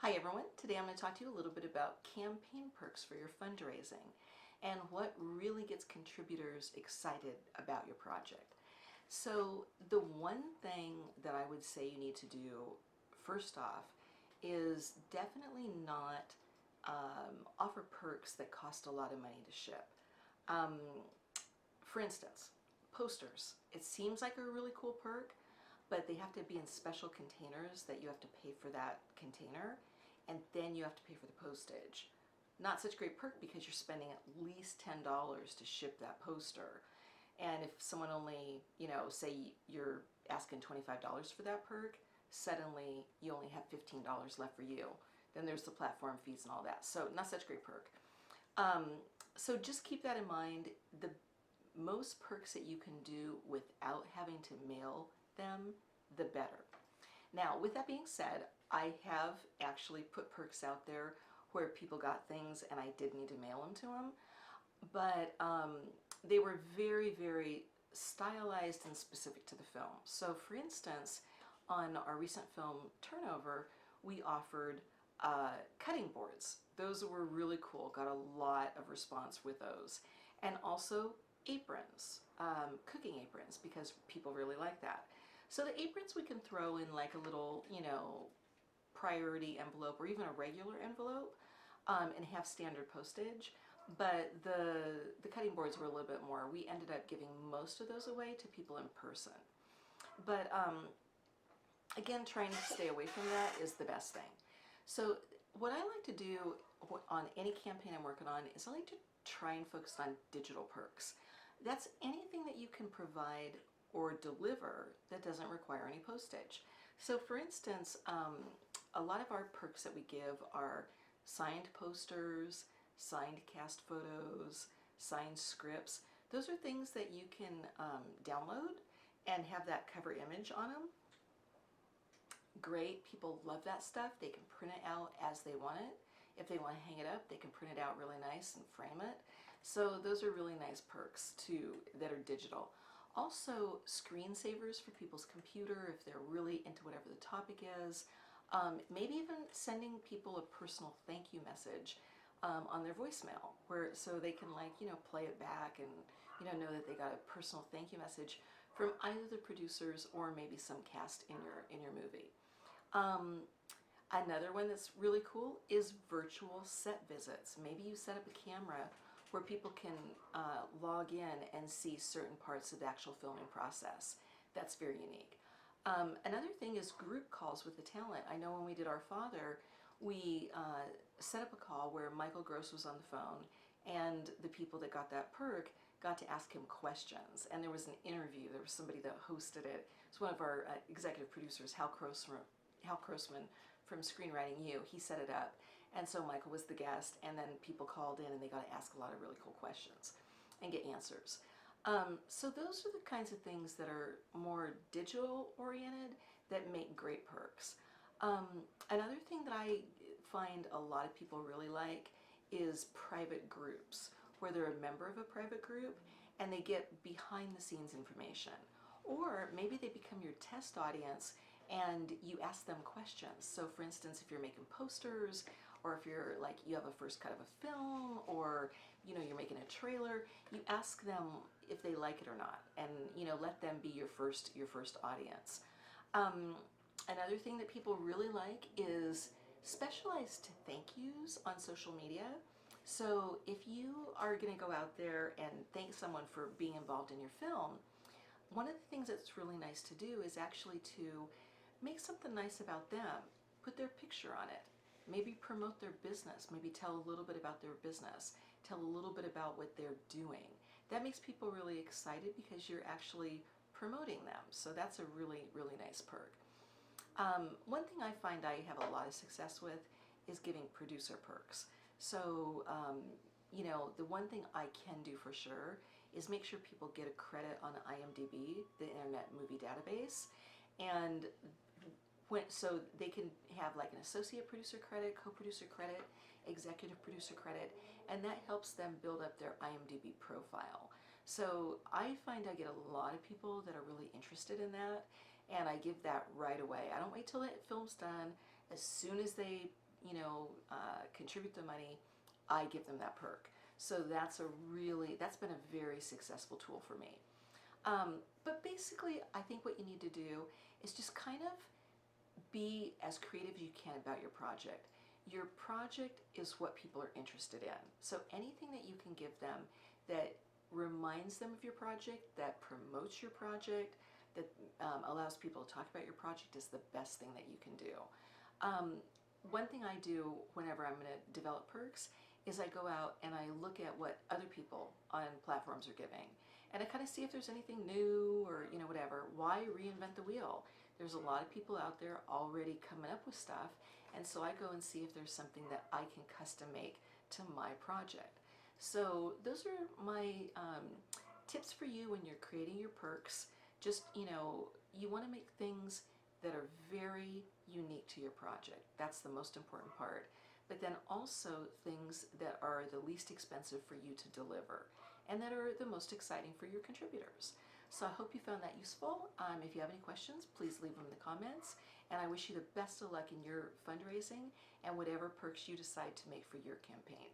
Hi everyone, today I'm going to talk to you a little bit about campaign perks for your fundraising and what really gets contributors excited about your project. So the one thing that I would say you need to do first off is definitely not offer perks that cost a lot of money to ship. Um, for instance, posters. It seems like a really cool perk, but they have to be in special containers that you have to pay for that container, and then you have to pay for the postage. Not such a great perk because you're spending at least $10 to ship that poster. And if someone only, say you're asking $25 for that perk, suddenly you only have $15 left for you. Then there's the platform fees and all that. So not such a great perk. So just keep that in mind. The most perks that you can do without having to mail them, the better. Now, with that being said, I have actually put perks out there where people got things and I did need to mail them to them, but they were very, very stylized and specific to the film. So for instance, on our recent film Turnover, we offered cutting boards. Those were really cool, got a lot of response with those. And also aprons, cooking aprons, because people really like that. So the aprons we can throw in like a little, priority envelope or even a regular envelope and have standard postage. But the cutting boards were a little bit more. We ended up giving most of those away to people in person. But again, trying to stay away from that is the best thing. So what I like to do on any campaign I'm working on is I like to try and focus on digital perks. That's anything that you can provide or deliver that doesn't require any postage. So for instance, a lot of our perks that we give are signed posters, signed cast photos, signed scripts. Those are things that you can download and have that cover image on them. Great, people love that stuff. They can print it out as they want it. If they want to hang it up, they can print it out really nice and frame it. So those are really nice perks too that are digital. Also, screensavers for people's computer if they're really into whatever the topic is. Maybe even sending people a personal thank you message on their voicemail, where so they can play it back and know that they got a personal thank you message from either the producers or maybe some cast in your movie. Another one that's really cool is virtual set visits. Maybe you set up a camera where people can log in and see certain parts of the actual filming process. That's very unique. Another thing is group calls with the talent. I know when we did Our Father, we set up a call where Michael Gross was on the phone and the people that got that perk got to ask him questions. And there was an interview. There was somebody that hosted it. It's one of our executive producers, Hal Crossman from Screenwriting U. He set it up. And so Michael was the guest, and then people called in and they got to ask a lot of really cool questions and get answers. So those are the kinds of things that are more digital oriented that make great perks. Another thing that I find a lot of people really like is private groups, where they're a member of a private group and they get behind the scenes information. Or maybe they become your test audience and you ask them questions. So for instance, if you're making posters, or if you're you have a first cut of a film, or you're making a trailer, you ask them if they like it or not, and let them be your first audience. Another thing that people really like is specialized thank yous on social media. So if you are going to go out there and thank someone for being involved in your film, one of the things that's really nice to do is actually to make something nice about them, put their picture on it, maybe promote their business, maybe tell a little bit about their business, tell a little bit about what they're doing. That makes people really excited because you're actually promoting them. So that's a really, really nice perk. One thing I find I have a lot of success with is giving producer perks. So, the one thing I can do for sure is make sure people get a credit on IMDb, the Internet Movie Database, and so they can have like an associate producer credit, co-producer credit, executive producer credit, and that helps them build up their IMDb profile. So I find I get a lot of people that are really interested in that, and I give that right away. I don't wait till the film's done. As soon as they contribute the money, I give them that perk. So that's been a very successful tool for me. But basically, I think what you need to do is just kind of be as creative as you can about your project. Your project is what people are interested in. So anything that you can give them that reminds them of your project, that promotes your project, that allows people to talk about your project is the best thing that you can do. One thing I do whenever I'm going to develop perks is I go out and I look at what other people on platforms are giving. And I kind of see if there's anything new or, whatever. Why reinvent the wheel? There's a lot of people out there already coming up with stuff. And so I go and see if there's something that I can custom make to my project. So those are my tips for you when you're creating your perks. Just, you want to make things that are very unique to your project. That's the most important part. But then also things that are the least expensive for you to deliver and that are the most exciting for your contributors. So I hope you found that useful. If you have any questions, please leave them in the comments. And I wish you the best of luck in your fundraising and whatever perks you decide to make for your campaign.